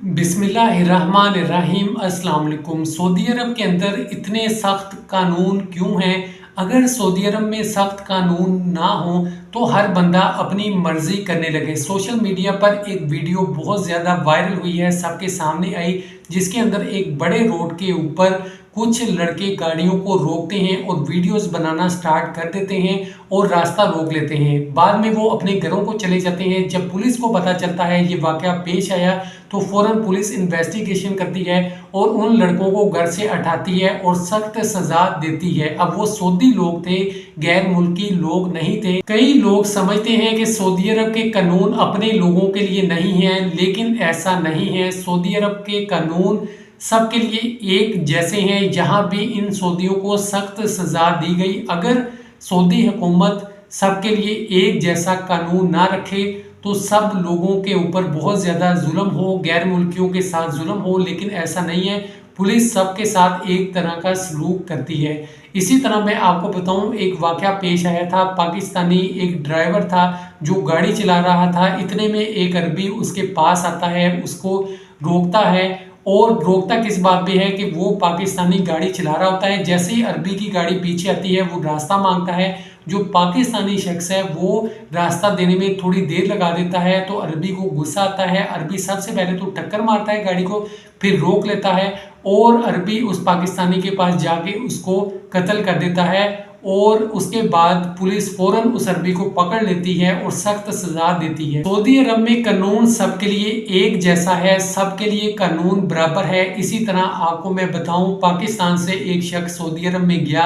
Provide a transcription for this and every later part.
बिस्मिल्लाहिर्रहमानिर्रहीम। अस्सलाम वालेकुम। सऊदी अरब के अंदर इतने सख्त कानून क्यों हैं? अगर सऊदी अरब में सख्त कानून ना हो तो हर बंदा अपनी मर्जी करने लगे। सोशल मीडिया पर एक वीडियो बहुत ज़्यादा वायरल हुई है, सबके सामने आई, जिसके अंदर एक बड़े रोड के ऊपर कुछ लड़के गाड़ियों को रोकते हैं और वीडियोस बनाना स्टार्ट कर देते हैं और रास्ता रोक लेते हैं। बाद में वो अपने घरों को चले जाते हैं। जब पुलिस को पता चलता है ये वाकया पेश आया तो फ़ौरन पुलिस इन्वेस्टिगेशन करती है और उन लड़कों को घर से हटाती है और सख्त सज़ा देती है। अब वो सऊदी लोग थे, गैर मुल्की लोग नहीं थे। कई लोग समझते हैं कि सऊदी अरब के कानून अपने लोगों के लिए नहीं हैं, लेकिन ऐसा नहीं है। सऊदी अरब के कानून सबके लिए एक जैसे हैं। यहाँ भी इन सऊदियों को सख्त सज़ा दी गई। अगर सऊदी हुकूमत सबके लिए एक जैसा कानून ना रखे तो सब लोगों के ऊपर बहुत ज़्यादा जुल्म हो, गैर मुल्कियों के साथ जुल्म हो, लेकिन ऐसा नहीं है। पुलिस सबके साथ एक तरह का सलूक करती है। इसी तरह मैं आपको बताऊं, एक वाक़या पेश आया था। पाकिस्तानी एक ड्राइवर था जो गाड़ी चला रहा था, इतने में एक अरबी उसके पास आता है, उसको रोकता है। और रोकता किस बात पे है कि वो पाकिस्तानी गाड़ी चला रहा होता है। जैसे ही अरबी की गाड़ी पीछे आती है वो रास्ता मांगता है। जो पाकिस्तानी शख्स है वो रास्ता देने में थोड़ी देर लगा देता है तो अरबी को गुस्सा आता है। अरबी सबसे पहले तो टक्कर मारता है गाड़ी को, फिर रोक लेता है और अरबी उस पाकिस्तानी के पास जाके उसको कत्ल कर देता है। और उसके बाद पुलिस फौरन उस अरबी को पकड़ लेती है और सख्त सजा देती है। सऊदी अरब में कानून सबके लिए एक जैसा है, सबके लिए कानून बराबर है। इसी तरह आपको मैं बताऊं, पाकिस्तान से एक शख्स सऊदी अरब में गया,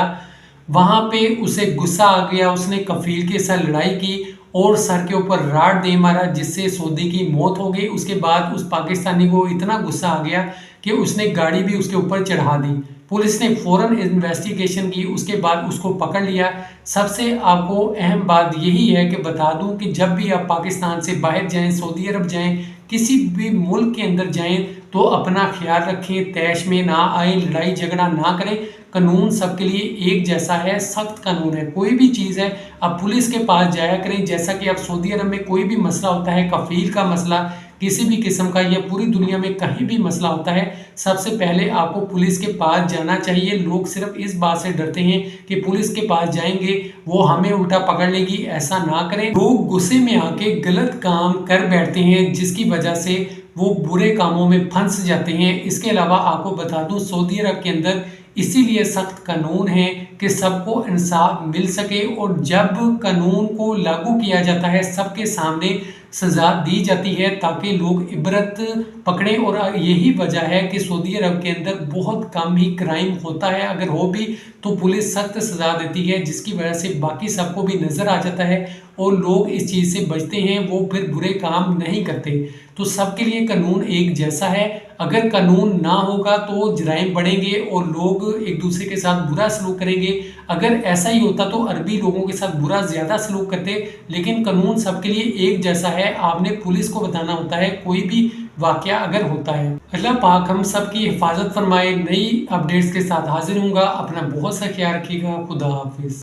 वहां पे उसे गुस्सा आ गया, उसने कफील के साथ लड़ाई की और सर के ऊपर राड दे मारा, जिससे सऊदी की मौत हो गई। उसके बाद उस पाकिस्तानी को इतना गुस्सा आ गया कि उसने गाड़ी भी उसके ऊपर चढ़ा दी। पुलिस ने फौरन इन्वेस्टिगेशन की, उसके बाद उसको पकड़ लिया। सबसे आपको अहम बात यही है कि बता दूं कि जब भी आप पाकिस्तान से बाहर जाएं, सऊदी अरब जाएं, किसी भी मुल्क के अंदर जाएं तो अपना ख्याल रखें, तैश में ना आए, लड़ाई झगड़ा ना करें। कानून सबके लिए एक जैसा है, सख्त कानून है। कोई भी चीज़ है आप पुलिस के पास जाया करें। जैसा कि अब सऊदी अरब में कोई भी मसला होता है, कफील का मसला, किसी भी किस्म का, या पूरी दुनिया में कहीं भी मसला होता है, सबसे पहले आपको पुलिस के पास जाना चाहिए। लोग सिर्फ इस बात से डरते हैं कि पुलिस के पास जाएंगे वो हमें उल्टा पकड़ लेगी। ऐसा ना करें। लोग गुस्से में आके गलत काम कर बैठते हैं, जिसकी वजह से वो बुरे कामों में फंस जाते हैं। इसके अलावा आपको बता दूं, सऊदी अरब के अंदर इसीलिए सख्त कानून है कि सबको इंसाफ मिल सके, और जब कानून को लागू किया जाता है सबके सामने सज़ा दी जाती है ताकि लोग इबरत पकड़ें। और यही वजह है कि सऊदी अरब के अंदर बहुत कम ही क्राइम होता है, अगर हो भी तो पुलिस सख्त सज़ा देती है, जिसकी वजह से बाकी सबको भी नज़र आ जाता है और लोग इस चीज़ से बचते हैं, वो फिर बुरे काम नहीं करते। तो सबके लिए कानून एक जैसा है। अगर कानून ना होगा तो जराइम बढ़ेंगे और लोग एक दूसरे के साथ बुरा सलूक करेंगे। अगर ऐसा ही होता तो अरबी लोगों के साथ बुरा ज़्यादा सलूक करते, लेकिन कानून सबके लिए एक जैसा है। आपने पुलिस को बताना होता है कोई भी वाकया अगर होता है। अल्लाह पाक हम सब की हिफाजत फरमाए। नई अपडेट्स के साथ हाजिर हूँगा। अपना बहुत सा ख्याल रखिएगा। खुदा हाफिज़।